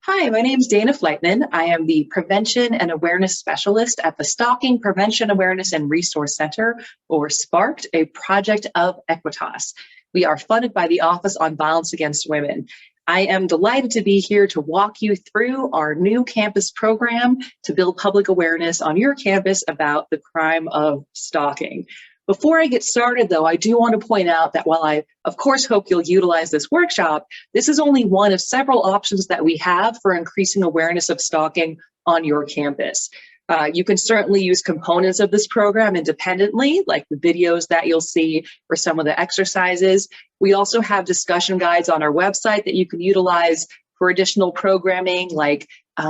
Hi, my name is Dana Fleitman. I am the Prevention and Awareness Specialist at the Stalking Prevention Awareness and Resource Center, or SPARKed, a project of Equitas. We are funded by the Office on Violence Against Women. I am delighted to be here to walk you through our new campus program to build public awareness on your campus about the crime of stalking. Before I get started, though, I do want to point out that while I, of course, hope you'll utilize this workshop, this is only one of several options that we have for increasing awareness of stalking on your campus. You can certainly use components of this program independently, like the videos that you'll see or some of the exercises. We also have discussion guides on our website that you can utilize for additional programming, like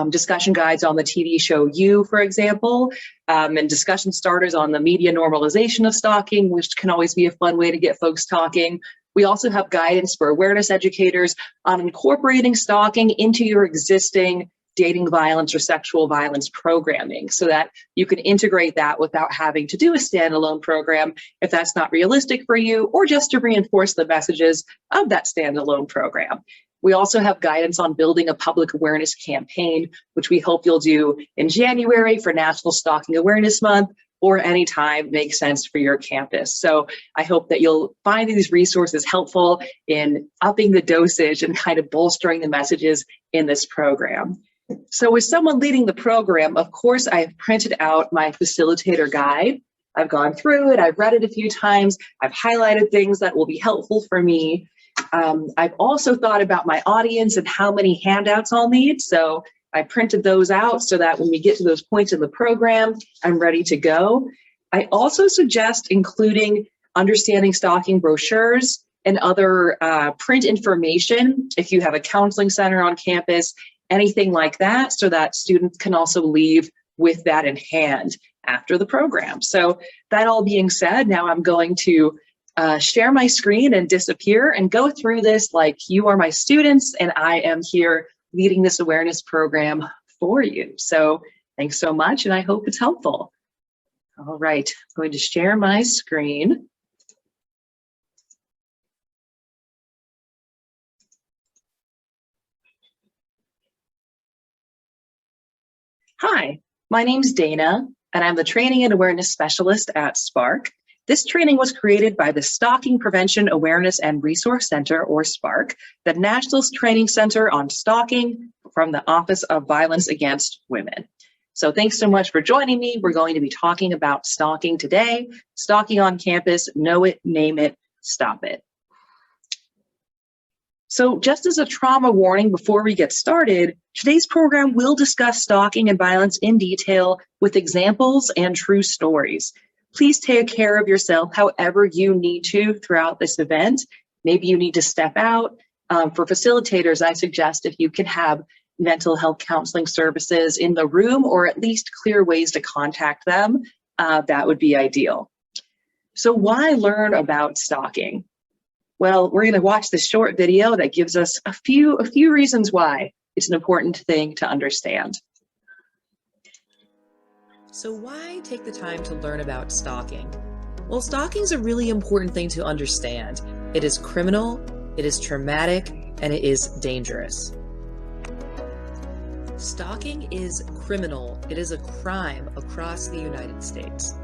discussion guides on the TV show You, for example, and discussion starters on the media normalization of stalking, which can always be a fun way to get folks talking. We also have guidance for awareness educators on incorporating stalking into your existing dating violence or sexual violence programming so that you can integrate that without having to do a standalone program if that's not realistic for you, or just to reinforce the messages of that standalone program. We also have guidance on building a public awareness campaign, which we hope you'll do in January for National Stalking Awareness Month, or anytime makes sense for your campus. So I hope that you'll find these resources helpful in upping the dosage and kind of bolstering the messages in this program. So with someone leading the program, of course, I've printed out my facilitator guide. I've gone through it, I've read it a few times, I've highlighted things that will be helpful for me. I've also thought about my audience and how many handouts I'll need. So I printed those out so that when we get to those points in the program, I'm ready to go. I also suggest including understanding stalking brochures and other print information if you have a counseling center on campus, anything like that, so that students can also leave with that in hand after the program. So that all being said, now I'm going to share my screen and disappear and go through this like you are my students and I am here leading this awareness program for you. So thanks so much, and I hope it's helpful. All right, I'm going to share my screen. Hi, my name's Dana, and I'm the Training and Awareness Specialist at SPARK. This training was created by the Stalking Prevention Awareness and Resource Center, or SPARK, the National Training Center on Stalking from the Office of Violence Against Women. So thanks so much for joining me. We're going to be talking about stalking today. Stalking on campus, know it, name it, stop it. So just as a trauma warning before we get started, today's program will discuss stalking and violence in detail with examples and true stories. Please take care of yourself however you need to throughout this event. Maybe you need to step out. For facilitators, I suggest if you can have mental health counseling services in the room, or at least clear ways to contact them, that would be ideal. So why learn about stalking? Well, we're going to watch this short video that gives us a few reasons why it's an important thing to understand. So why take the time to learn about stalking? Well, stalking is a really important thing to understand. It is criminal, it is traumatic, and it is dangerous. Stalking is criminal. It is a crime across the United States.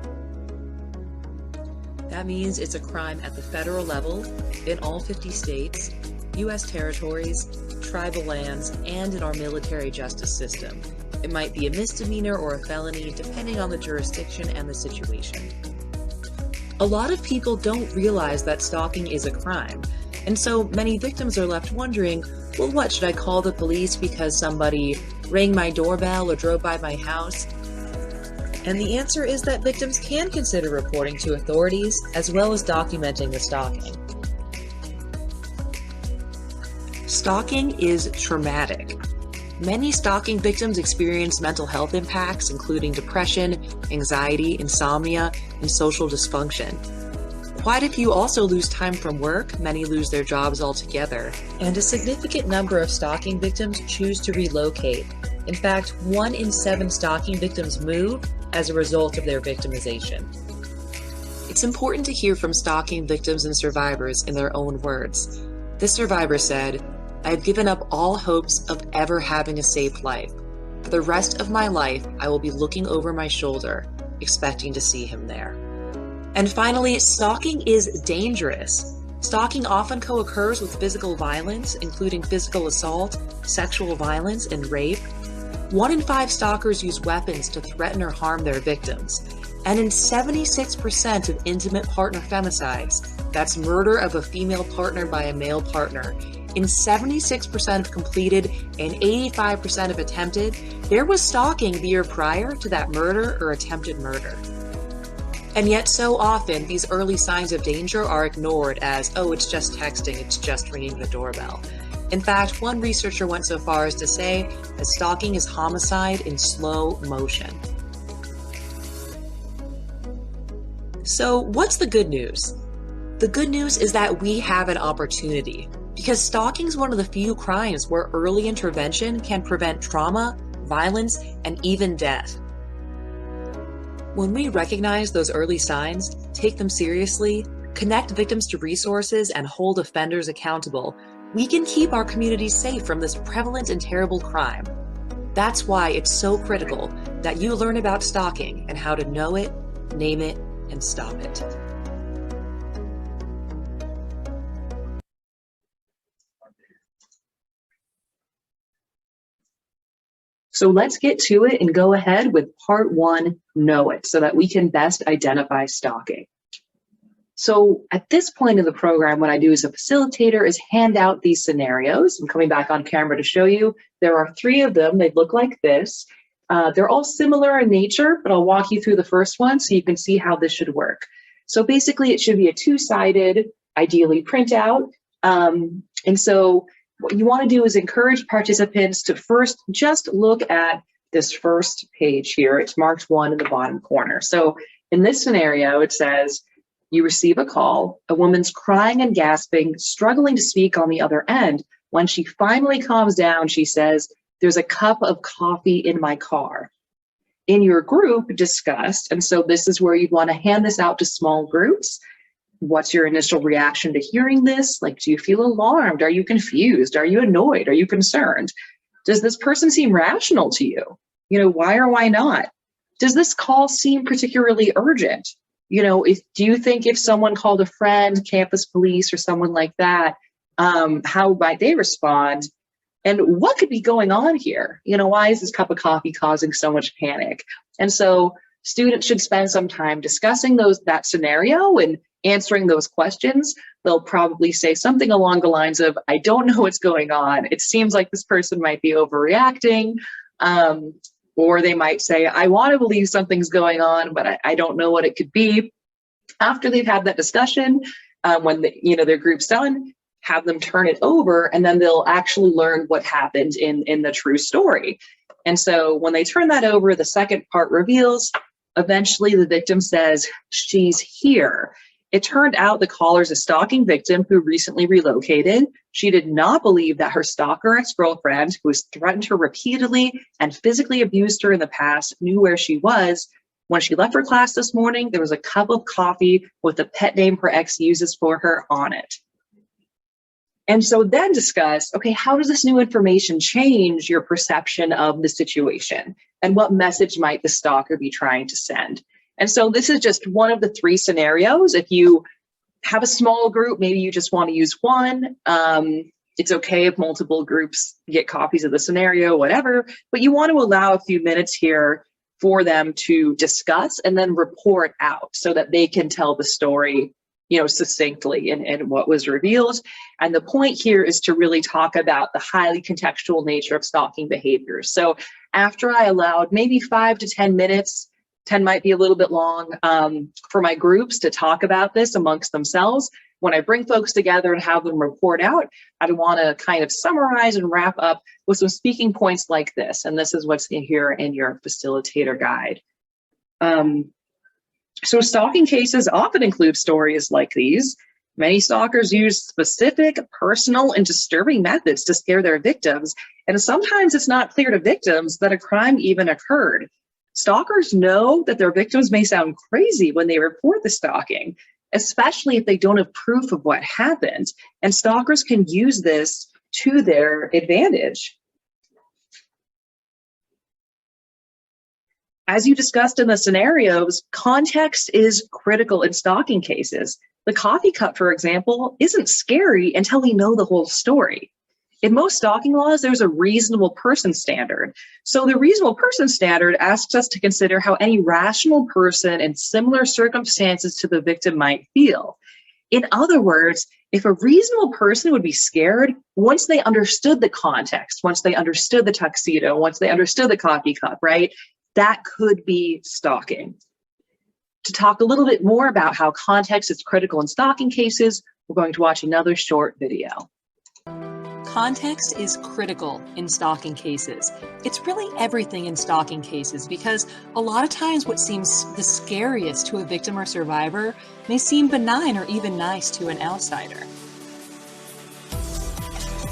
That means it's a crime at the federal level, in all 50 states, U.S. territories, tribal lands, and in our military justice system. It might be a misdemeanor or a felony, depending on the jurisdiction and the situation. A lot of people don't realize that stalking is a crime, and so many victims are left wondering, well, what, should I call the police because somebody rang my doorbell or drove by my house? And the answer is that victims can consider reporting to authorities, as well as documenting the stalking. Stalking is traumatic. Many stalking victims experience mental health impacts, including depression, anxiety, insomnia, and social dysfunction. Quite a few also lose time from work, many lose their jobs altogether, and a significant number of stalking victims choose to relocate. In fact, 1 in 7 stalking victims move as a result of their victimization. It's important to hear from stalking victims and survivors in their own words. This survivor said, I have given up all hopes of ever having a safe life. For the rest of my life, I will be looking over my shoulder, expecting to see him there. And finally, stalking is dangerous. Stalking often co-occurs with physical violence, including physical assault, sexual violence, and rape. 1 in 5 stalkers use weapons to threaten or harm their victims. And in 76% of intimate partner femicides, that's murder of a female partner by a male partner, in 76% of completed and 85% of attempted, there was stalking the year prior to that murder or attempted murder. And yet so often, these early signs of danger are ignored as, oh, it's just texting, it's just ringing the doorbell. In fact, one researcher went so far as to say that stalking is homicide in slow motion. So what's the good news? The good news is that we have an opportunity, because stalking is one of the few crimes where early intervention can prevent trauma, violence, and even death. When we recognize those early signs, take them seriously, connect victims to resources, and hold offenders accountable, we can keep our communities safe from this prevalent and terrible crime. That's why it's so critical that you learn about stalking and how to know it, name it, and stop it. So let's get to it and go ahead with part 1, know it, so that we can best identify stalking. So at this point in the program, what I do as a facilitator is hand out these scenarios. I'm coming back on camera to show you. There are 3 of them. They look like this. They're all similar in nature, but I'll walk you through the first one so you can see how this should work. So basically, it should be a 2-sided, ideally printout. And so what you want to do is encourage participants to first just look at this first page here. It's marked 1 in the bottom corner. So in this scenario, it says, you receive a call, a woman's crying and gasping, struggling to speak on the other end. When she finally calms down, she says, there's a cup of coffee in my car. In your group, discussed, and so this is where you'd want to hand this out to small groups. What's your initial reaction to hearing this? Like, do you feel alarmed? Are you confused? Are you annoyed? Are you concerned? Does this person seem rational to you? You know, why or why not? Does this call seem particularly urgent? You know, do you think if someone called a friend, campus police, or someone like that, how might they respond? And what could be going on here? You know, why is this cup of coffee causing so much panic? And so students should spend some time discussing that scenario and answering those questions. They'll probably say something along the lines of, I don't know what's going on. It seems like this person might be overreacting. Or they might say, I want to believe something's going on, but I don't know what it could be. After they've had that discussion, when their group's done, have them turn it over, and then they'll actually learn what happened in the true story. And so when they turn that over, the second part reveals, eventually the victim says, she's here. It turned out the caller's a stalking victim who recently relocated. She did not believe that her stalker ex-girlfriend, who has threatened her repeatedly and physically abused her in the past, knew where she was. When she left for class this morning, there was a cup of coffee with the pet name her ex uses for her on it. And so then discuss, okay, how does this new information change your perception of the situation? And what message might the stalker be trying to send? And so this is just one of the 3 scenarios. If you have a small group, maybe you just want to use one. It's okay if multiple groups get copies of the scenario, whatever, but you want to allow a few minutes here for them to discuss and then report out so that they can tell the story, succinctly and what was revealed. And the point here is to really talk about the highly contextual nature of stalking behaviors. So after I allowed maybe 5 to 10 minutes, 10 might be a little bit long, for my groups to talk about this amongst themselves, when I bring folks together and have them report out, I want to kind of summarize and wrap up with some speaking points like this. And this is what's in here in your facilitator guide. So stalking cases often include stories like these. Many stalkers use specific, personal, and disturbing methods to scare their victims. And sometimes it's not clear to victims that a crime even occurred. Stalkers know that their victims may sound crazy when they report the stalking, especially if they don't have proof of what happened. And stalkers can use this to their advantage. As you discussed in the scenarios, context is critical in stalking cases. The coffee cup, for example, isn't scary until we know the whole story. In most stalking laws, there's a reasonable person standard. So the reasonable person standard asks us to consider how any rational person in similar circumstances to the victim might feel. In other words, if a reasonable person would be scared once they understood the context, once they understood the tuxedo, once they understood the coffee cup, right? That could be stalking. To talk a little bit more about how context is critical in stalking cases, we're going to watch another short video. Context is critical in stalking cases. It's really everything in stalking cases because a lot of times what seems the scariest to a victim or survivor may seem benign or even nice to an outsider.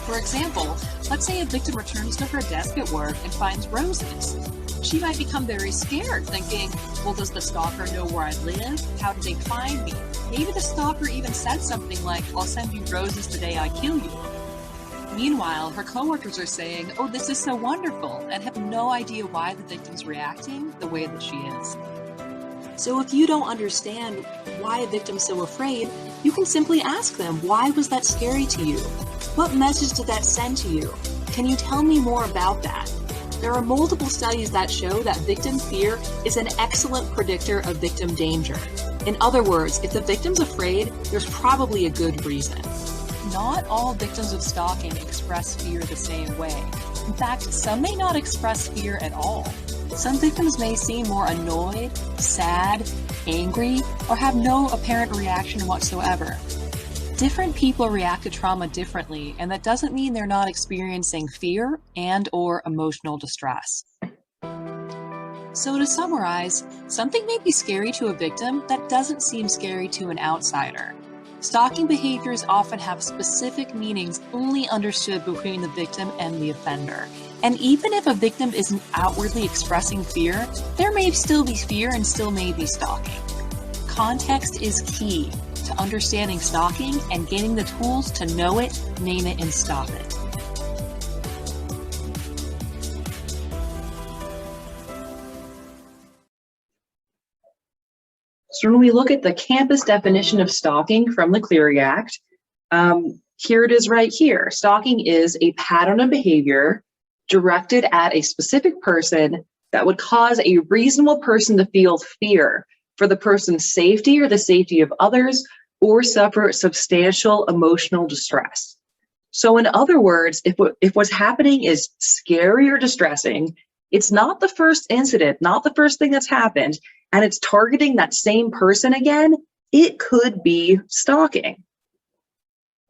For example, let's say a victim returns to her desk at work and finds roses. She might become very scared, thinking, well, does the stalker know where I live? How did they find me? Maybe the stalker even said something like, I'll send you roses the day I kill you. Meanwhile, her coworkers are saying, oh, this is so wonderful, and have no idea why the victim's reacting the way that she is. So if you don't understand why a victim's so afraid, you can simply ask them, why was that scary to you? What message did that send to you? Can you tell me more about that? There are multiple studies that show that victim fear is an excellent predictor of victim danger. In other words, if the victim's afraid, there's probably a good reason. Not all victims of stalking express fear the same way. In fact, some may not express fear at all. Some victims may seem more annoyed, sad, angry, or have no apparent reaction whatsoever. Different people react to trauma differently, and that doesn't mean they're not experiencing fear and/or emotional distress. So to summarize, something may be scary to a victim that doesn't seem scary to an outsider. Stalking behaviors often have specific meanings only understood between the victim and the offender. And even if a victim isn't outwardly expressing fear, there may still be fear and still may be stalking. Context is key to understanding stalking and gaining the tools to know it, name it, and stop it. So when we look at the campus definition of stalking from the Clery Act, here it is right here. Stalking is a pattern of behavior directed at a specific person that would cause a reasonable person to feel fear for the person's safety or the safety of others, or suffer substantial emotional distress. So in other words, if what's happening is scary or distressing, it's not the first incident, not the first thing that's happened, and it's targeting that same person again, it could be stalking.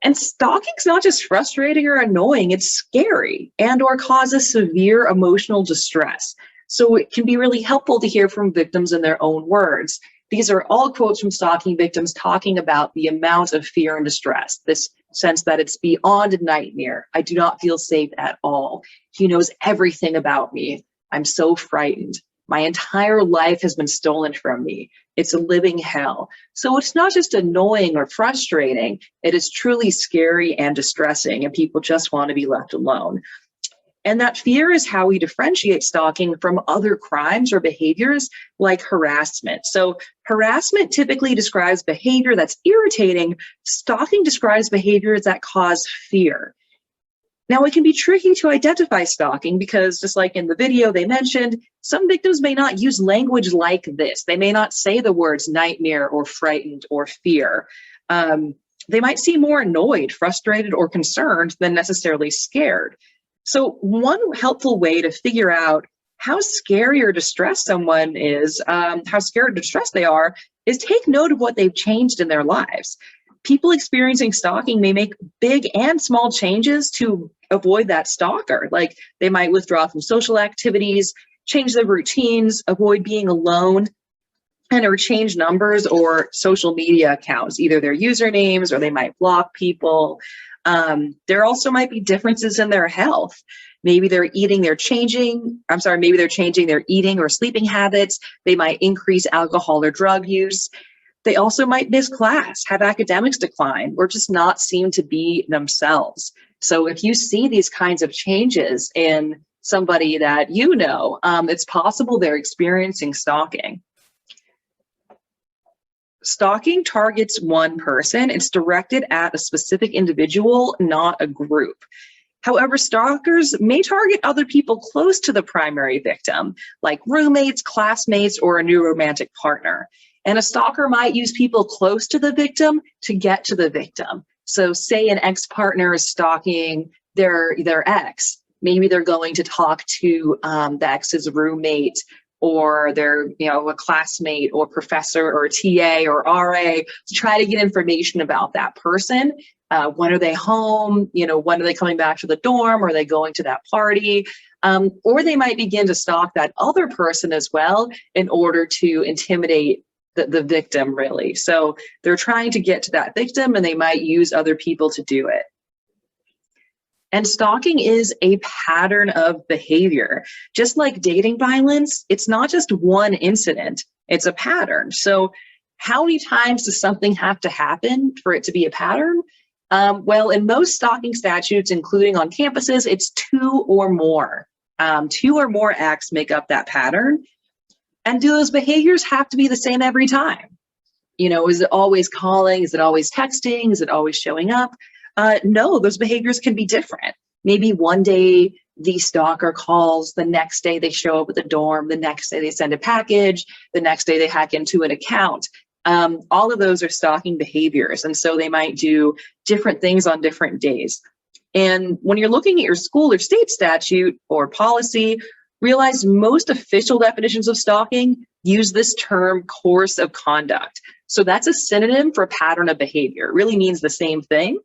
And stalking's not just frustrating or annoying, it's scary and or causes severe emotional distress. So it can be really helpful to hear from victims in their own words. These are all quotes from stalking victims talking about the amount of fear and distress, this sense that it's beyond a nightmare. I do not feel safe at all. He knows everything about me. I'm so frightened. My entire life has been stolen from me. It's a living hell. So it's not just annoying or frustrating. It is truly scary and distressing, and people just want to be left alone. And that fear is how we differentiate stalking from other crimes or behaviors like harassment. So harassment typically describes behavior that's irritating. Stalking describes behaviors that cause fear. Now, it can be tricky to identify stalking because, just like in the video they mentioned, some victims may not use language like this. They may not say the words nightmare or frightened or fear. They might seem more annoyed, frustrated, or concerned than necessarily scared. So one helpful way to figure out how scary or distressed someone is, how scared or distressed they are, is take note of what they've changed in their lives. People experiencing stalking may make big and small changes to avoid that stalker. Like they might withdraw from social activities, change their routines, avoid being alone, or change numbers or social media accounts, either their usernames or they might block people. There also might be differences in their health. Maybe they're changing their eating or sleeping habits. They might increase alcohol or drug use. They also might miss class, have academics decline, or just not seem to be themselves. So if you see these kinds of changes in somebody that you know, it's possible they're experiencing stalking. Stalking targets one person. It's directed at a specific individual, not a group. However, stalkers may target other people close to the primary victim, like roommates, classmates, or a new romantic partner. And a stalker might use people close to the victim to get to the victim. So say an ex-partner is stalking their ex. Maybe they're going to talk to the ex's roommate, or their, a classmate or professor or TA or RA, to try to get information about that person. When are they home? When are they coming back to the dorm? Are they going to that party? Or they might begin to stalk that other person as well in order to intimidate the victim, really. So they're trying to get to that victim, and they might use other people to do it. And stalking is a pattern of behavior. Just like dating violence, it's not just one incident, it's a pattern. So how many times does something have to happen for it to be a pattern? Well, in most stalking statutes, including on campuses, it's 2 or more. 2 or more acts make up that pattern. And do those behaviors have to be the same every time? Is it always calling? Is it always texting? Is it always showing up? No, those behaviors can be different. Maybe one day the stalker calls, the next day they show up at the dorm, the next day they send a package, the next day they hack into an account. All of those are stalking behaviors. And so they might do different things on different days. And when you're looking at your school or state statute or policy, realize most official definitions of stalking use this term course of conduct. So that's a synonym for pattern of behavior. It really means the same thing.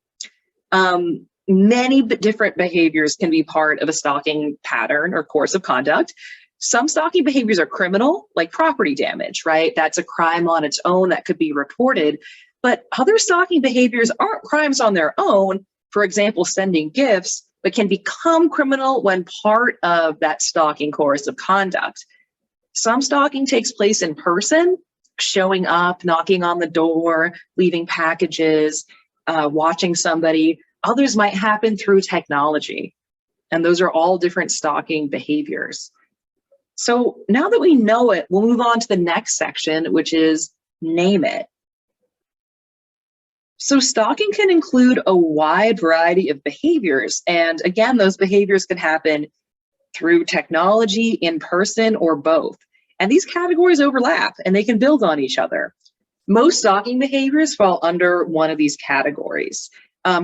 Many different behaviors can be part of a stalking pattern or course of conduct. Some stalking behaviors are criminal, like property damage, right? That's a crime on its own that could be reported. But other stalking behaviors aren't crimes on their own. For example, sending gifts, but can become criminal when part of that stalking course of conduct. Some stalking takes place in person, showing up, knocking on the door, leaving packages, watching somebody. Others might happen through technology. And those are all different stalking behaviors. So now that we know it, we'll move on to the next section, which is name it. So stalking can include a wide variety of behaviors. And again, those behaviors can happen through technology, in person, or both. And these categories overlap and they can build on each other. Most stalking behaviors fall under one of these categories.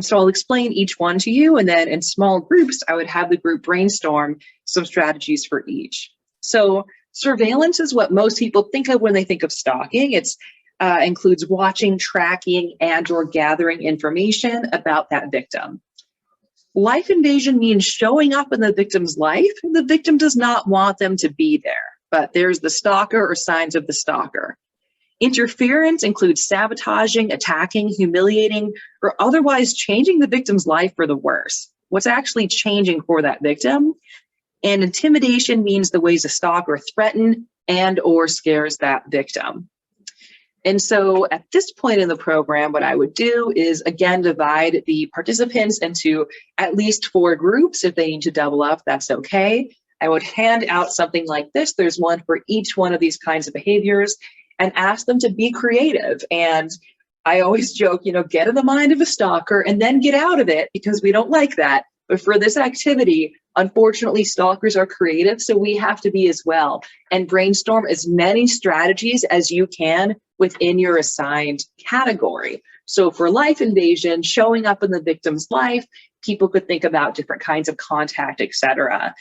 So I'll explain each one to you, and then in small groups, I would have the group brainstorm some strategies for each. So surveillance is what most people think of when they think of stalking. It's includes watching, tracking, and or gathering information about that victim. Life invasion means showing up in the victim's life. The victim does not want them to be there, but there's the stalker or signs of the stalker. Interference includes sabotaging, attacking, humiliating, or otherwise changing the victim's life for the worse. What's actually changing for that victim? And intimidation means the ways a stalker threatens and or scares that victim. And so at this point in the program, what I would do is, again, divide the participants into at least 4 groups. If they need to double up, that's okay. I would hand out something like this. There's one for each one of these kinds of behaviors, and ask them to be creative. And I always joke, get in the mind of a stalker and then get out of it, because we don't like that. But for this activity, unfortunately, stalkers are creative, so we have to be as well, and brainstorm as many strategies as you can within your assigned category. So for life invasion, showing up in the victim's life, people could think about different kinds of contact, etc.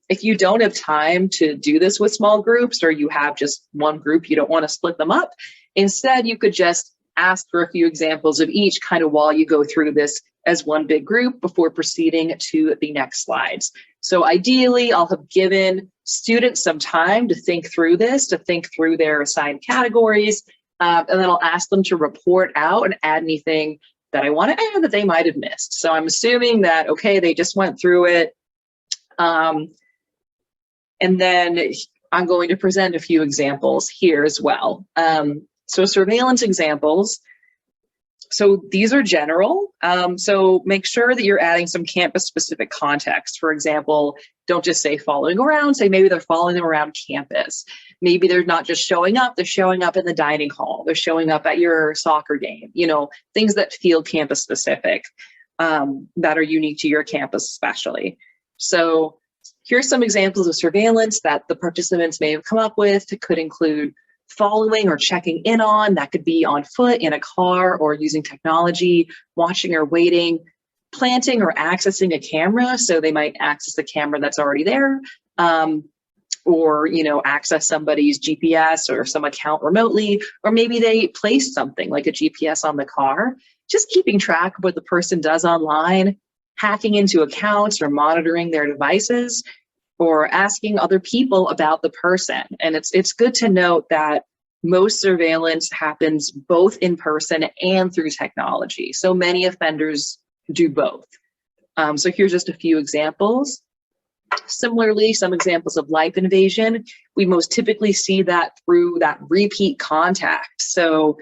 If you don't have time to do this with small groups, or you have just one group, you don't want to split them up, instead you could just ask for a few examples of each kind of while you go through this as one big group before proceeding to the next slides. So ideally, I'll have given students some time to think through this, to think through their assigned categories, and then I'll ask them to report out and add anything that I want to add that they might have missed. So I'm assuming that, okay, they just went through it. And then I'm going to present a few examples here as well. So surveillance examples. So these are general. So make sure that you're adding some campus-specific context. For example, don't just say following around, say maybe they're following around campus. Maybe they're not just showing up, they're showing up in the dining hall, they're showing up at your soccer game, things that feel campus-specific, that are unique to your campus especially. So here's some examples of surveillance that the participants may have come up with. It could include following or checking in on, that could be on foot, in a car, or using technology, watching or waiting, planting or accessing a camera. So they might access the camera that's already there, or access somebody's GPS or some account remotely, or maybe they place something like a GPS on the car. Just keeping track of what the person does online, hacking into accounts or monitoring their devices, or asking other people about the person. And it's good to note that most surveillance happens both in person and through technology. So many offenders do both. So here's just a few examples. Similarly, some examples of life invasion, we most typically see that through that repeat contact. So,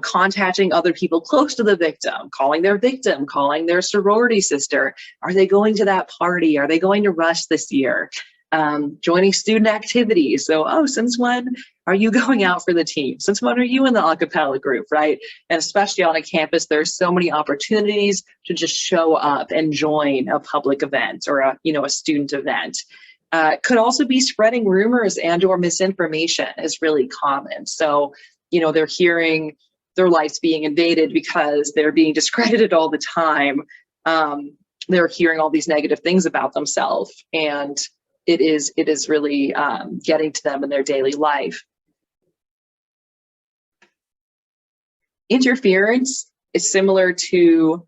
contacting other people close to the victim, calling their sorority sister. Are they going to that party? Are they going to Rush this year? Joining student activities. So, since when are you going out for the team? Since when are you in the a cappella group, right? And especially on a campus, there's so many opportunities to just show up and join a public event or a student event. Could also be spreading rumors and or misinformation is really common. So, they're hearing their lives being invaded because they're being discredited all the time. They're hearing all these negative things about themselves, and it is really getting to them in their daily life. Interference is similar to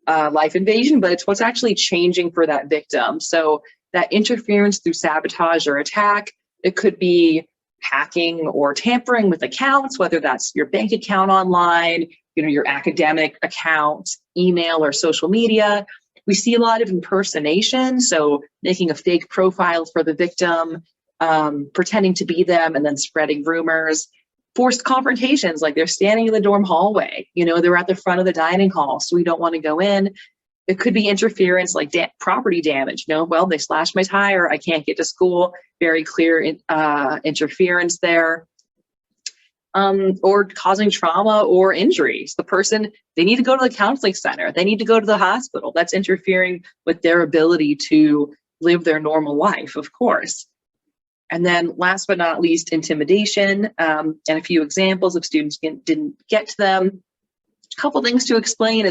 life invasion, but it's what's actually changing for that victim. So that interference through sabotage or attack, it could be hacking or tampering with accounts, whether that's your bank account online, your academic account, email, or social media. We see a lot of impersonation, so making a fake profile for the victim, pretending to be them, and then spreading rumors. Forced confrontations, like they're standing in the dorm hallway, they're at the front of the dining hall, so we don't want to go in. It could be interference, like property damage. Well, they slashed my tire, I can't get to school. Very clear interference there. Or causing trauma or injuries. The person, they need to go to the counseling center. They need to go to the hospital. That's interfering with their ability to live their normal life, of course. And then last but not least, intimidation, and a few examples if students didn't get to them. A couple things to explain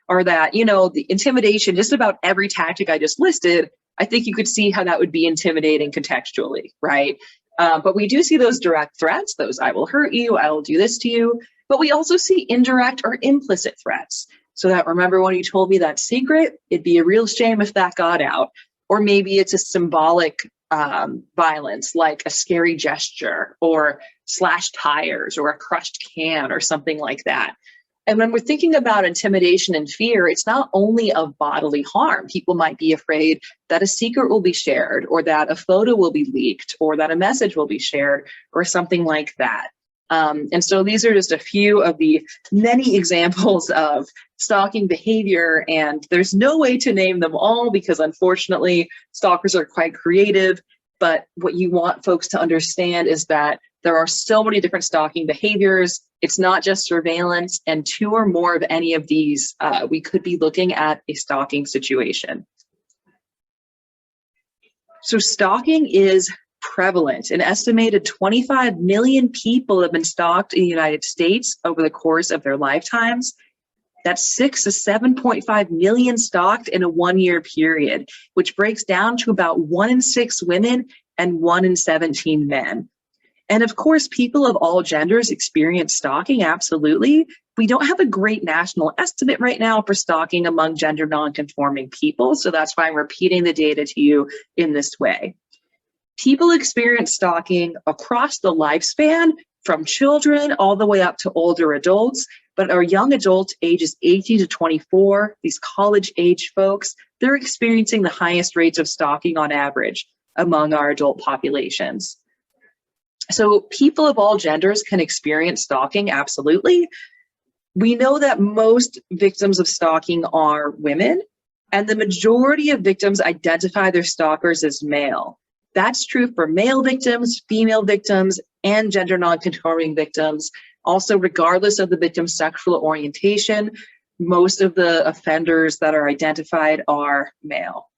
are that the intimidation, just about every tactic I just listed, I think you could see how that would be intimidating contextually, right? But we do see those direct threats, those I will hurt you, I will do this to you, but we also see indirect or implicit threats. So that, remember when you told me that secret, it'd be a real shame if that got out. Or maybe it's a symbolic violence, like a scary gesture or slashed tires or a crushed can or something like that. And when we're thinking about intimidation and fear, it's not only of bodily harm. People might be afraid that a secret will be shared, or that a photo will be leaked, or that a message will be shared, or something like that. And so these are just a few of the many examples of stalking behavior, and there's no way to name them all because unfortunately, stalkers are quite creative. But what you want folks to understand is that there are so many different stalking behaviors. It's not just surveillance, and 2 or more of any of these, we could be looking at a stalking situation. So stalking is prevalent. An estimated 25 million people have been stalked in the United States over the course of their lifetimes. That's 6 to 7.5 million stalked in a 1-year period, which breaks down to about 1 in 6 women and 1 in 17 men. And of course, people of all genders experience stalking, absolutely. We don't have a great national estimate right now for stalking among gender nonconforming people, so that's why I'm repeating the data to you in this way. People experience stalking across the lifespan, from children all the way up to older adults, but our young adults ages 18 to 24, these college age folks, they're experiencing the highest rates of stalking on average among our adult populations. So people of all genders can experience stalking, absolutely. We know that most victims of stalking are women, and the majority of victims identify their stalkers as male. That's true for male victims, female victims, and gender nonconforming victims. Also, regardless of the victim's sexual orientation, most of the offenders that are identified are male.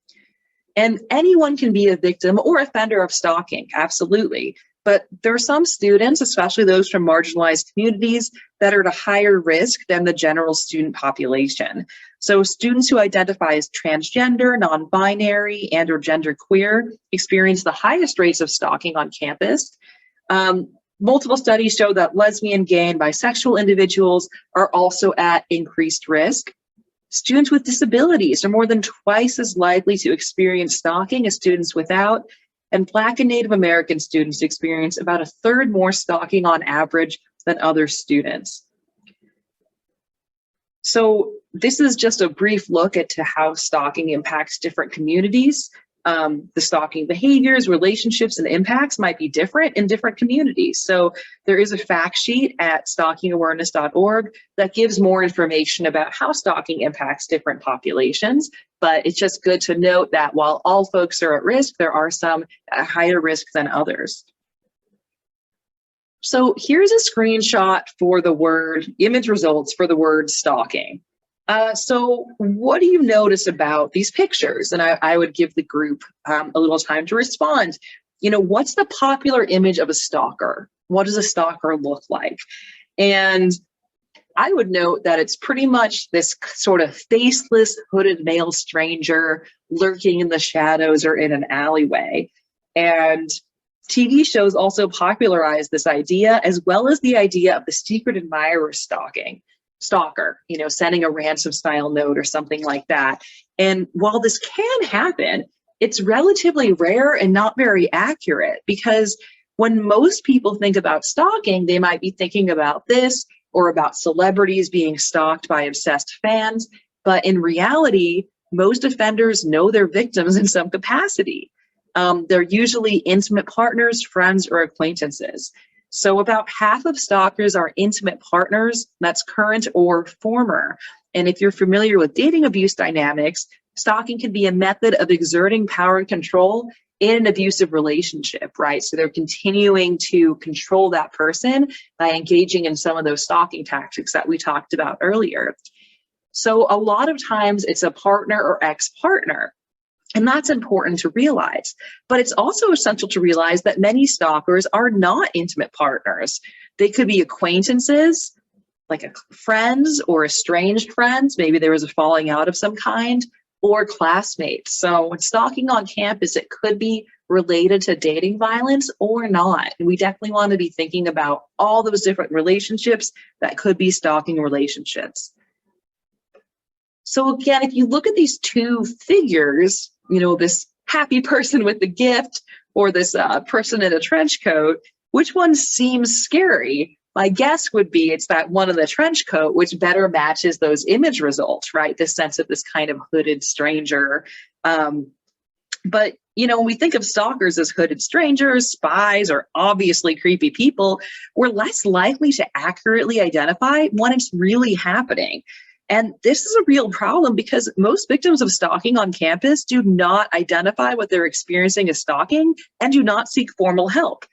And anyone can be a victim or offender of stalking, absolutely. But there are some students, especially those from marginalized communities, that are at a higher risk than the general student population. So students who identify as transgender, non-binary, and or genderqueer experience the highest rates of stalking on campus. Multiple studies show that lesbian, gay, and bisexual individuals are also at increased risk. Students with disabilities are more than twice as likely to experience stalking as students without, and Black and Native American students experience about a third more stalking on average than other students. So this is just a brief look at how stalking impacts different communities. The stalking behaviors, relationships, and impacts might be different in different communities. So there is a fact sheet at stalkingawareness.org that gives more information about how stalking impacts different populations. But it's just good to note that while all folks are at risk, there are some at higher risk than others. So here's a screenshot for the word, image results for the word stalking. So what do you notice about these pictures? And I would give the group a little time to respond. You know, what's the popular image of a stalker? What does a stalker look like? And I would note that it's pretty much this sort of faceless, hooded male stranger lurking in the shadows or in an alleyway. And TV shows also popularized this idea, as well as the idea of the secret admirer stalker, you know, sending a ransom style note or something like that. And while this can happen, it's relatively rare and not very accurate, because when most people think about stalking, they might be thinking about this or about celebrities being stalked by obsessed fans. But in reality, most offenders know their victims in some capacity. They're usually intimate partners, friends, or acquaintances. So about half of stalkers are intimate partners, that's current or former. And if you're familiar with dating abuse dynamics, stalking can be a method of exerting power and control in an abusive relationship, right? So they're continuing to control that person by engaging in some of those stalking tactics that we talked about earlier. So a lot of times it's a partner or ex-partner. And that's important to realize. But it's also essential to realize that many stalkers are not intimate partners. They could be acquaintances, like friends or estranged friends. Maybe there was a falling out of some kind, or classmates. So when stalking on campus, it could be related to dating violence or not. And we definitely want to be thinking about all those different relationships that could be stalking relationships. So again, if you look at these two figures, you know, this happy person with the gift or this person in a trench coat, which one seems scary? My guess would be it's that one in the trench coat, which better matches those image results, right? This sense of this kind of hooded stranger. But, you know, when we think of stalkers as hooded strangers, spies, or obviously creepy people, we're less likely to accurately identify when it's really happening. And this is a real problem because most victims of stalking on campus do not identify what they're experiencing as stalking and do not seek formal help.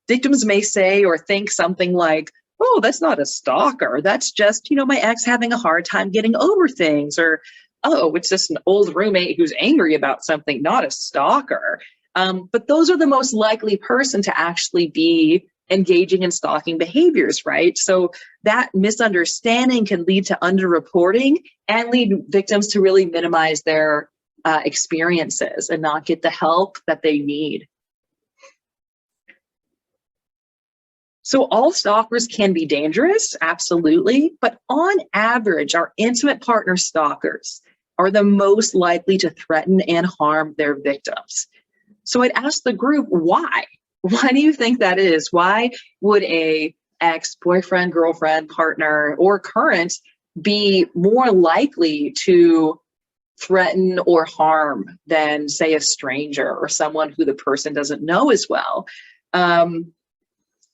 Victims may say or think something like, oh, that's not a stalker. That's just, you know, my ex having a hard time getting over things. Or, oh, it's just an old roommate who's angry about something, not a stalker. But those are the most likely person to actually be engaging in stalking behaviors, right? So that misunderstanding can lead to underreporting and lead victims to really minimize their experiences and not get the help that they need. So all stalkers can be dangerous, absolutely, but on average, our intimate partner stalkers are the most likely to threaten and harm their victims. So I'd ask the group, why? Why do you think that is? Why would a ex-boyfriend, girlfriend, partner, or current be more likely to threaten or harm than, say, a stranger or someone who the person doesn't know as well?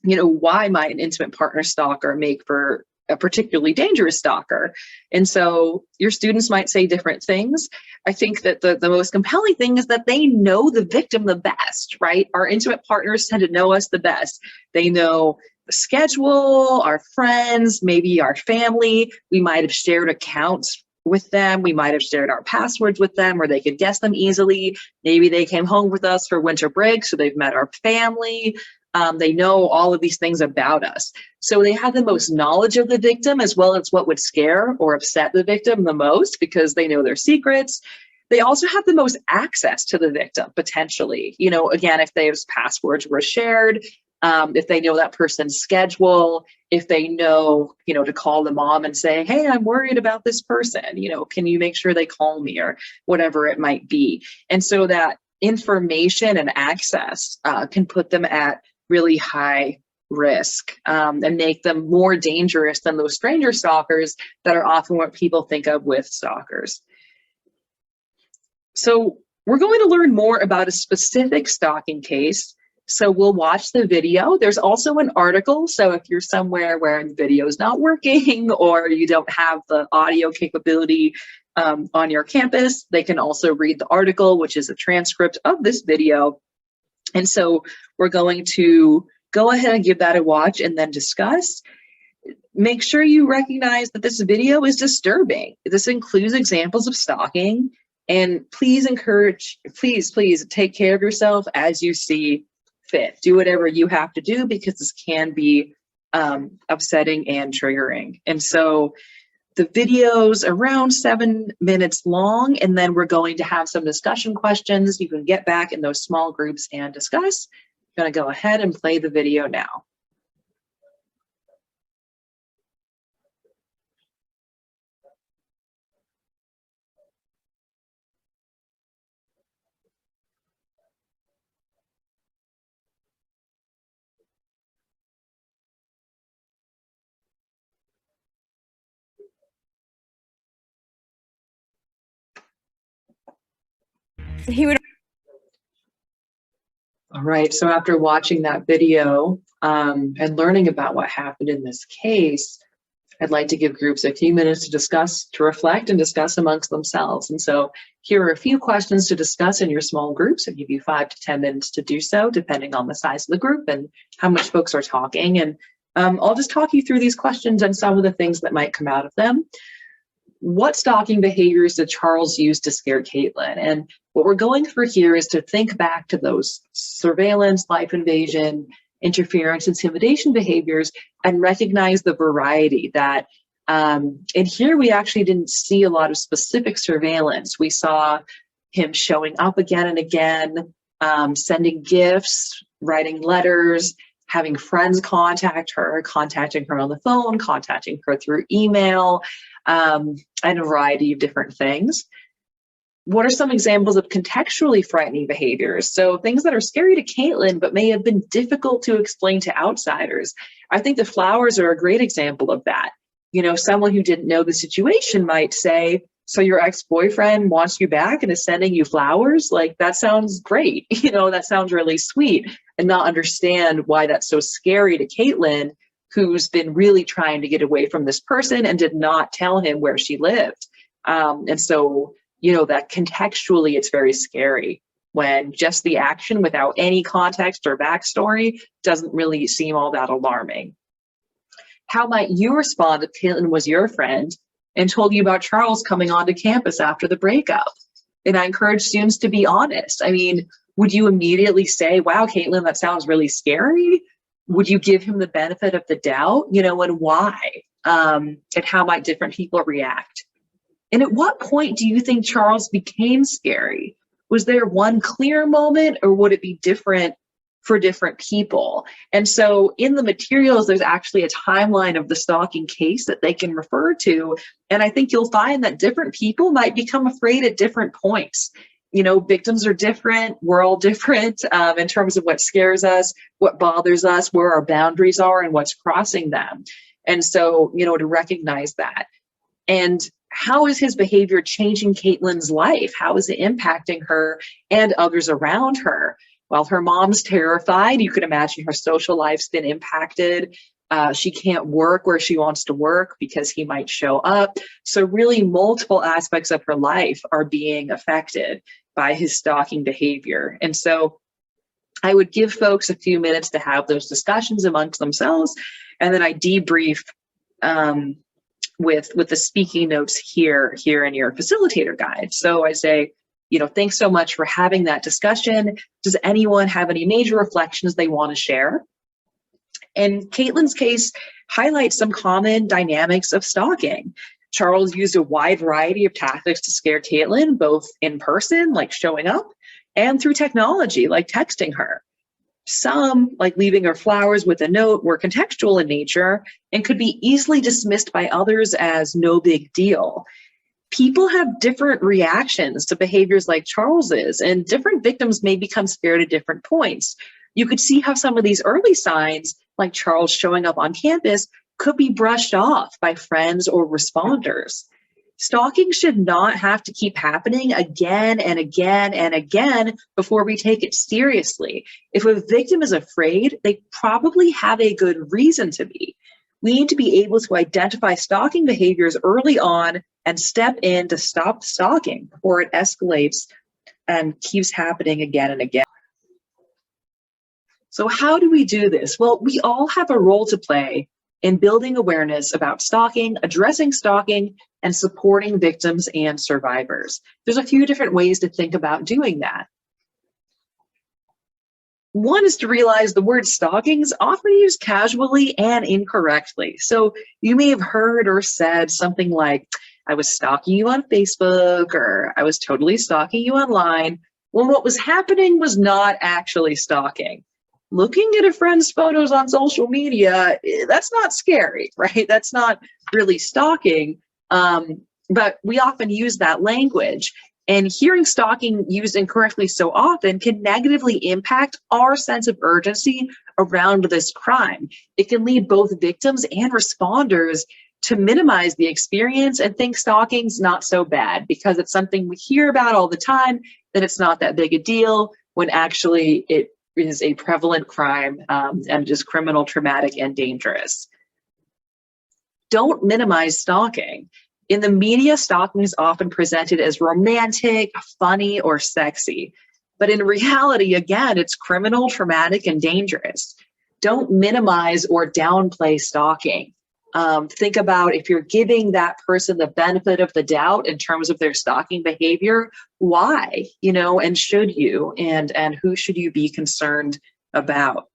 You know, why might an intimate partner stalker make for a particularly dangerous stalker. And so your students might say different things. I think that the most compelling thing is that they know the victim the best, right? Our intimate partners tend to know us the best. They know the schedule, our friends, maybe our family. We might have shared accounts with them. We might have shared our passwords with them, or they could guess them easily. Maybe they came home with us for winter break, so they've met our family. They know all of these things about us. So they have the most knowledge of the victim, as well as what would scare or upset the victim the most, because they know their secrets. They also have the most access to the victim, potentially. You know, again, if those passwords were shared, if they know that person's schedule, if they know, you know, to call the mom and say, hey, I'm worried about this person, you know, can you make sure they call me, or whatever it might be. And so that information and access can put them at really high risk and make them more dangerous than those stranger stalkers that are often what people think of with stalkers. So we're going to learn more about a specific stalking case. So we'll watch the video. There's also an article. So if you're somewhere where the video is not working, or you don't have the audio capability on your campus, they can also read the article, which is a transcript of this video. And so we're going to go ahead and give that a watch and then discuss. Make sure you recognize that this video is disturbing. This includes examples of stalking, and please take care of yourself as you see fit. Do whatever you have to do, because this can be upsetting and triggering. And so the video's around 7 minutes long, and then we're going to have some discussion questions. You can get back in those small groups and discuss. I'm going to go ahead and play the video now. He would. All right, so after watching that video and learning about what happened in this case, I'd like to give groups a few minutes to discuss, to reflect and discuss amongst themselves. And so here are a few questions to discuss in your small groups. I'll give you 5 to 10 minutes to do so, depending on the size of the group and how much folks are talking. And I'll just talk you through these questions and some of the things that might come out of them. What stalking behaviors did Charles use to scare Caitlin? And what we're going through here is to think back to those surveillance, life invasion, interference, intimidation behaviors, and recognize the variety that, and here we actually didn't see a lot of specific surveillance. We saw him showing up again and again, sending gifts, writing letters, having friends contact her, contacting her on the phone, contacting her through email, and a variety of different things. What are some examples of contextually frightening behaviors? So things that are scary to Caitlin, but may have been difficult to explain to outsiders. I think the flowers are a great example of that. You know, someone who didn't know the situation might say, so your ex-boyfriend wants you back and is sending you flowers? Like, that sounds great. You know, that sounds really sweet, and not understand why that's so scary to Caitlin, who's been really trying to get away from this person and did not tell him where she lived. And so, you know, that contextually, it's very scary when just the action without any context or backstory doesn't really seem all that alarming. How might you respond if Caitlin was your friend and told you about Charles coming onto campus after the breakup? And I encourage students to be honest. I mean, would you immediately say, wow, Caitlin, that sounds really scary? Would you give him the benefit of the doubt, you know, and why? And how might different people react? And at what point do you think Charles became scary? Was there one clear moment, or would it be different for different people? And so in the materials, there's actually a timeline of the stalking case that they can refer to. And I think you'll find that different people might become afraid at different points. You know, victims are different. We're all different in terms of what scares us, what bothers us, where our boundaries are, and what's crossing them. And so, you know, to recognize that. And how is his behavior changing Caitlin's life? How is it impacting her and others around her? While her mom's terrified, you could imagine her social life's been impacted. She can't work where she wants to work because he might show up. So really multiple aspects of her life are being affected by his stalking behavior. And so I would give folks a few minutes to have those discussions amongst themselves. And then I debrief with the speaking notes here in your facilitator guide. So I say, thanks so much for having that discussion. Does anyone have any major reflections they want to share? And Caitlin's case highlights some common dynamics of stalking. Charles used a wide variety of tactics to scare Caitlin, both in person, like showing up, and through technology, like texting her. Some, like leaving her flowers with a note, were contextual in nature and could be easily dismissed by others as no big deal. People have different reactions to behaviors like Charles's, and different victims may become scared at different points. You could see how some of these early signs, like Charles showing up on campus, could be brushed off by friends or responders. Stalking should not have to keep happening again and again and again before we take it seriously. If a victim is afraid, they probably have a good reason to be. We need to be able to identify stalking behaviors early on and step in to stop stalking before it escalates and keeps happening again and again. So how do we do this? Well, we all have a role to play in building awareness about stalking, addressing stalking, and supporting victims and survivors. There's a few different ways to think about doing that. One is to realize the word stalking is often used casually and incorrectly. So you may have heard or said something like, I was stalking you on Facebook, or I was totally stalking you online. Well, what was happening was not actually stalking. Looking at a friend's photos on social media, that's not scary, right? That's not really stalking, but we often use that language. And hearing stalking used incorrectly so often can negatively impact our sense of urgency around this crime. It can lead both victims and responders to minimize the experience and think stalking's not so bad because it's something we hear about all the time, that it's not that big a deal, when actually it is a prevalent crime and just criminal, traumatic, and dangerous. Don't minimize stalking. In the media, stalking is often presented as romantic, funny, or sexy. But in reality, again, it's criminal, traumatic, and dangerous. Don't minimize or downplay stalking. Think about if you're giving that person the benefit of the doubt in terms of their stalking behavior, why, and should you, and who should you be concerned about?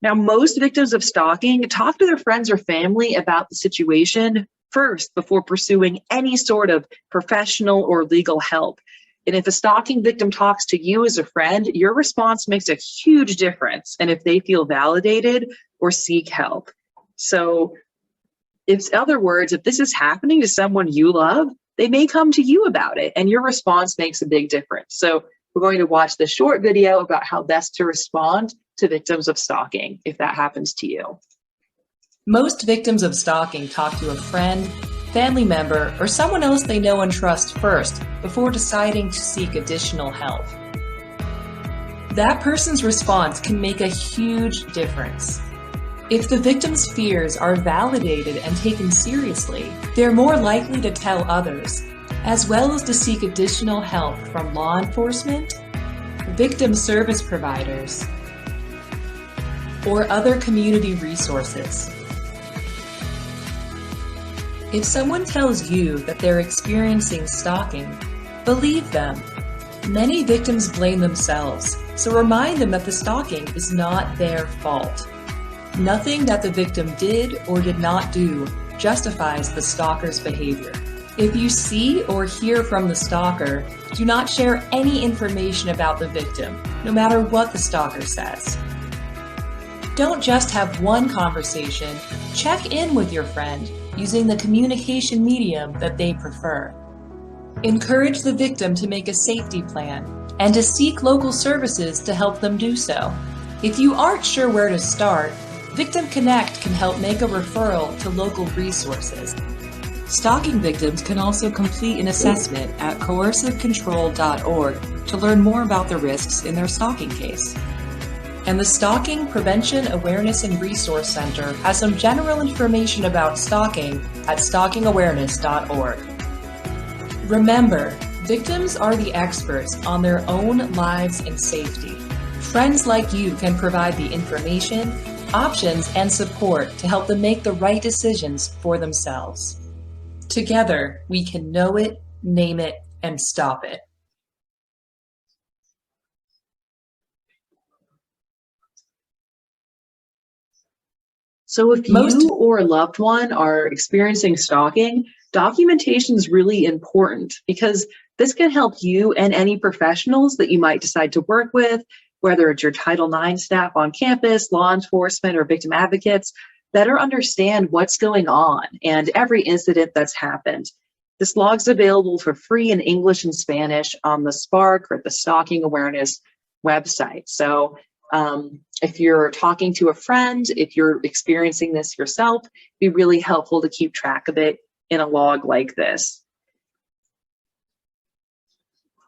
Now, most victims of stalking talk to their friends or family about the situation first before pursuing any sort of professional or legal help. And if a stalking victim talks to you as a friend, your response makes a huge difference, and if they feel validated or seek help. So in other words, if this is happening to someone you love, they may come to you about it, and your response makes a big difference. So we're going to watch this short video about how best to respond to victims of stalking, if that happens to you. Most victims of stalking talk to a friend, family member, or someone else they know and trust first before deciding to seek additional help. That person's response can make a huge difference. If the victim's fears are validated and taken seriously, they're more likely to tell others, as well as to seek additional help from law enforcement, victim service providers, or other community resources. If someone tells you that they're experiencing stalking, believe them. Many victims blame themselves, so remind them that the stalking is not their fault. Nothing that the victim did or did not do justifies the stalker's behavior. If you see or hear from the stalker, do not share any information about the victim, no matter what the stalker says. Don't just have one conversation, check in with your friend using the communication medium that they prefer. Encourage the victim to make a safety plan and to seek local services to help them do so. If you aren't sure where to start, Victim Connect can help make a referral to local resources. Stalking victims can also complete an assessment at coercivecontrol.org to learn more about the risks in their stalking case. And the Stalking Prevention Awareness and Resource Center has some general information about stalking at stalkingawareness.org. Remember, victims are the experts on their own lives and safety. Friends like you can provide the information, options, and support to help them make the right decisions for themselves. Together, we can know it, name it, and stop it. So if you or a loved one are experiencing stalking, documentation is really important because this can help you and any professionals that you might decide to work with, whether it's your Title IX staff on campus, law enforcement, or victim advocates, better understand what's going on and every incident that's happened. This log's available for free in English and Spanish on the Spark or the Stalking Awareness website. So if you're talking to a friend, if you're experiencing this yourself, it'd be really helpful to keep track of it in a log like this.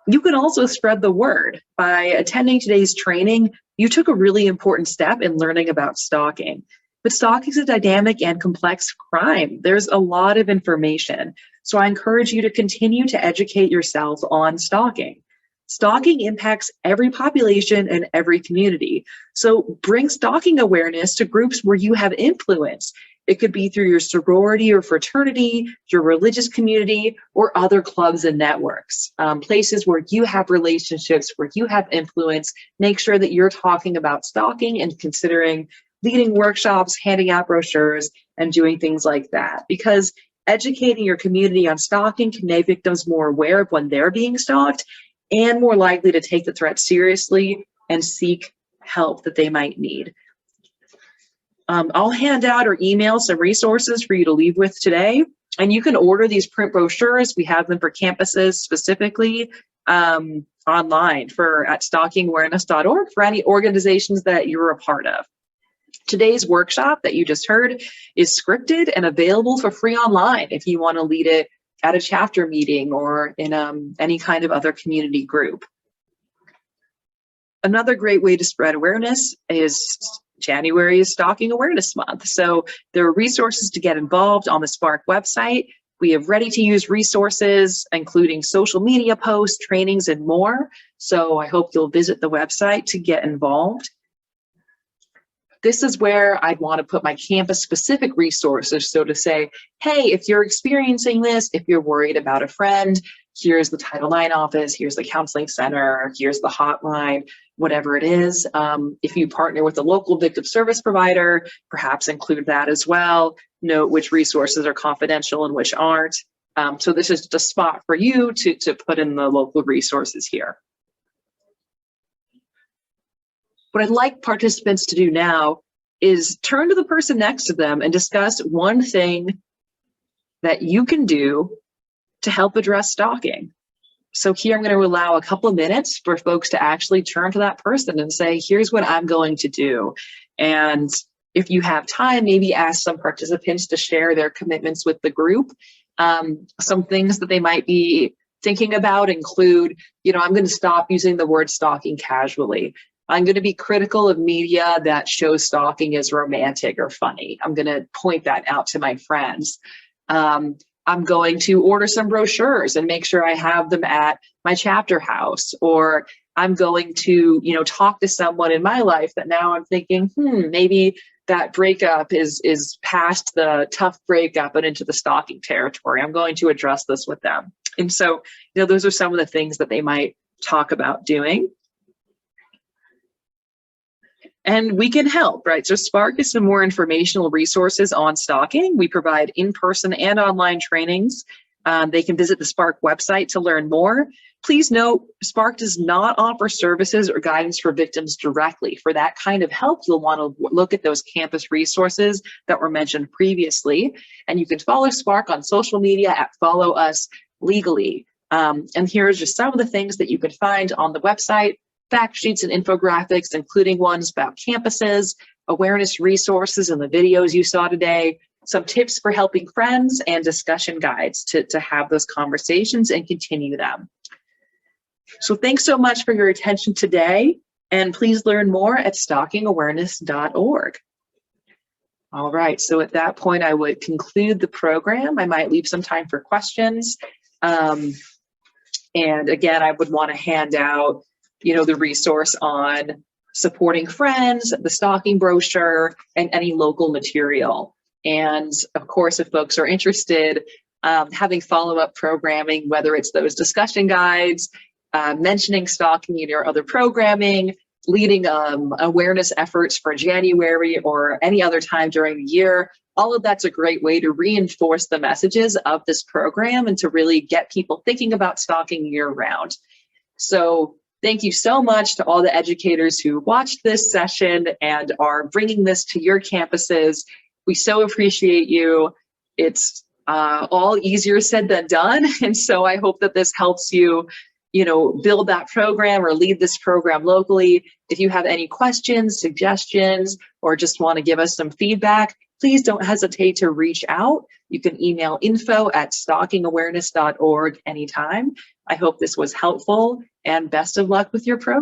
You can also spread the word. By attending today's training, you took a really important step in learning about stalking. But stalking is a dynamic and complex crime. There's a lot of information. So I encourage you to continue to educate yourself on stalking. Stalking impacts every population and every community. So bring stalking awareness to groups where you have influence. It could be through your sorority or fraternity, your religious community, or other clubs and networks. Places where you have relationships, where you have influence. Make sure that you're talking about stalking and considering leading workshops, handing out brochures, and doing things like that. Because educating your community on stalking can make victims more aware of when they're being stalked and more likely to take the threat seriously and seek help that they might need. I'll hand out or email some resources for you to leave with today, and you can order these print brochures. We have them for campuses specifically online at stalkingawareness.org for any organizations that you're a part of. Today's workshop that you just heard is scripted and available for free online if you want to lead it at a chapter meeting or in any kind of other community group. Another great way to spread awareness is January is Stalking Awareness Month. So there are resources to get involved on the Spark website. We have ready-to-use resources, including social media posts, trainings, and more. So I hope you'll visit the website to get involved. This is where I'd want to put my campus-specific resources. So to say, hey, if you're experiencing this, if you're worried about a friend, here's the Title IX office, here's the counseling center, here's the hotline, whatever it is. If you partner with a local victim service provider, perhaps include that as well. Note which resources are confidential and which aren't. So this is just a spot for you to put in the local resources here. What I'd like participants to do now is turn to the person next to them and discuss one thing that you can do to help address stalking. So here I'm going to allow a couple of minutes for folks to actually turn to that person and say, here's what I'm going to do. And if you have time, maybe ask some participants to share their commitments with the group. Some things that they might be thinking about include, I'm going to stop using the word stalking casually. I'm going to be critical of media that shows stalking as romantic or funny. I'm going to point that out to my friends. I'm going to order some brochures and make sure I have them at my chapter house. Or I'm going to, talk to someone in my life that now I'm thinking, maybe that breakup is past the tough breakup and into the stalking territory. I'm going to address this with them. And so, those are some of the things that they might talk about doing. And we can help, right? So Spark is some more informational resources on stalking. We provide in-person and online trainings. They can visit the Spark website to learn more. Please note, Spark does not offer services or guidance for victims directly. For that kind of help, you'll want to look at those campus resources that were mentioned previously. And you can follow Spark on social media at Follow Us Legally. And here's just some of the things that you can find on the website. Fact sheets and infographics, including ones about campuses, awareness resources and the videos you saw today, some tips for helping friends, and discussion guides to have those conversations and continue them. So thanks so much for your attention today. And please learn more at stalkingawareness.org. All right, so at that point, I would conclude the program. I might leave some time for questions. And again, I would want to hand out, the resource on supporting friends, the stalking brochure, and any local material. And of course, if folks are interested, having follow-up programming, whether it's those discussion guides, mentioning stalking in your other programming, leading awareness efforts for January or any other time during the year, all of that's a great way to reinforce the messages of this program and to really get people thinking about stalking year-round. So thank you so much to all the educators who watched this session and are bringing this to your campuses. We so appreciate you. It's all easier said than done. And so I hope that this helps you build that program or lead this program locally. If you have any questions, suggestions, or just want to give us some feedback, please don't hesitate to reach out. You can email info@stalkingawareness.org anytime. I hope this was helpful, and best of luck with your program.